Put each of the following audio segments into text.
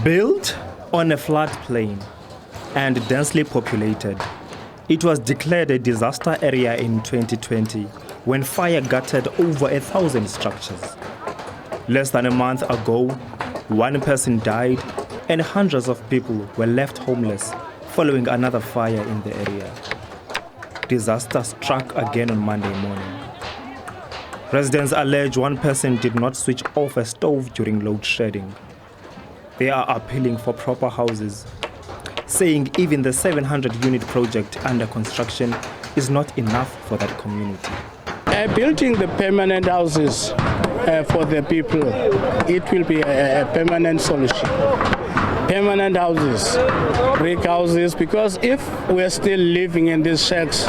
Built on a floodplain and densely populated, it was declared a disaster area in 2020 when fire gutted over 1,000 structures. Less than a month ago, one person died and hundreds of people were left homeless following another fire in the area. Disaster struck again on Monday morning. Residents allege one person did not switch off a stove during load shedding. They are appealing for proper houses, saying even the 700-unit project under construction is not enough for that community. Building the permanent houses for the people, it will be a permanent solution. Permanent houses, brick houses, because if we're still living in these shacks,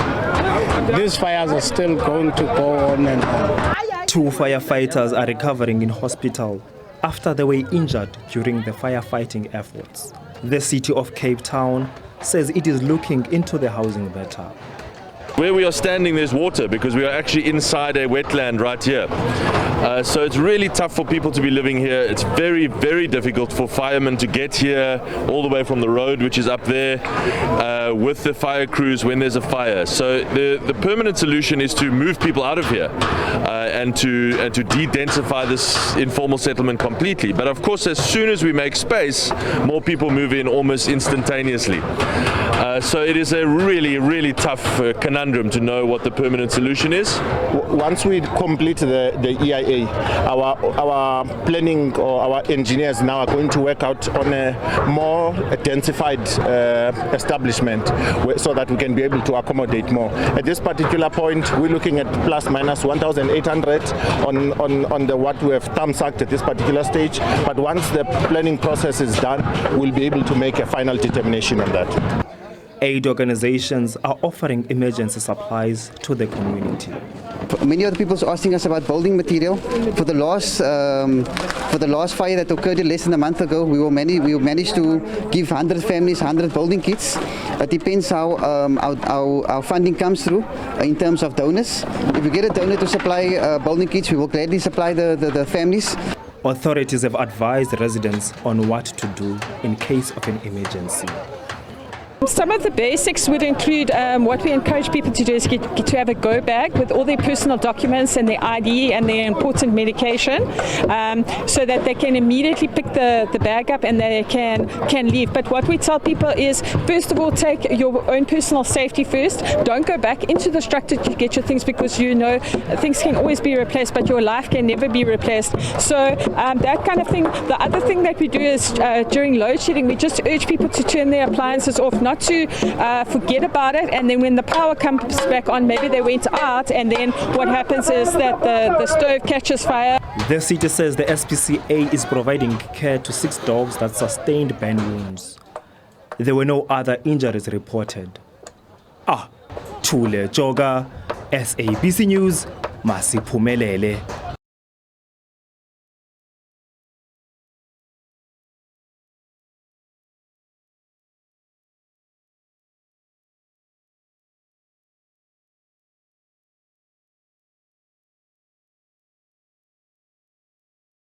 these fires are still going to go on and on. 2 firefighters are recovering in hospital after they were injured during the firefighting efforts. The city of Cape Town says it is looking into the housing matter. Where we are standing, there's water because we are actually inside a wetland right here. So it's really tough for people to be living here. It's very, very difficult for firemen to get here all the way from the road, which is up there, with the fire crews when there's a fire. So the permanent solution is to move people out of here and to de-densify this informal settlement completely. But of course, as soon as we make space, more people move in almost instantaneously. So it is a really, really tough conundrum to know what the permanent solution is. Once we complete the EIA, our planning or our engineers now are going to work out on a more densified establishment so that we can be able to accommodate more. At this particular point, we're looking at plus minus 1,800 on the what we have thumbsucked at this particular stage. But once the planning process is done, we'll be able to make a final determination on that. Aid organizations are offering emergency supplies to the community. Many of the people are asking us about building material. For the last fire that occurred less than a month ago, we managed to give 100 families 100 building kits. It depends how our funding comes through in terms of donors. If we get a donor to supply building kits, we will gladly supply the families. Authorities have advised residents on what to do in case of an emergency. Some of the basics would include what we encourage people to do is get to have a go bag with all their personal documents and their ID and their important medication, so that they can immediately pick the bag up and they can leave. But what we tell people is, first of all, take your own personal safety first. Don't go back into the structure to get your things, because you know things can always be replaced, but your life can never be replaced. So that kind of thing. The other thing that we do is during load shedding, we just urge people to turn their appliances off, not to forget about it, and then when the power comes back on, maybe they went out, and then what happens is that the stove catches fire. The city says the SPCA is providing care to 6 dogs that sustained burn wounds. There were no other injuries reported. Thule Joga, SABC News, Masiphumelele.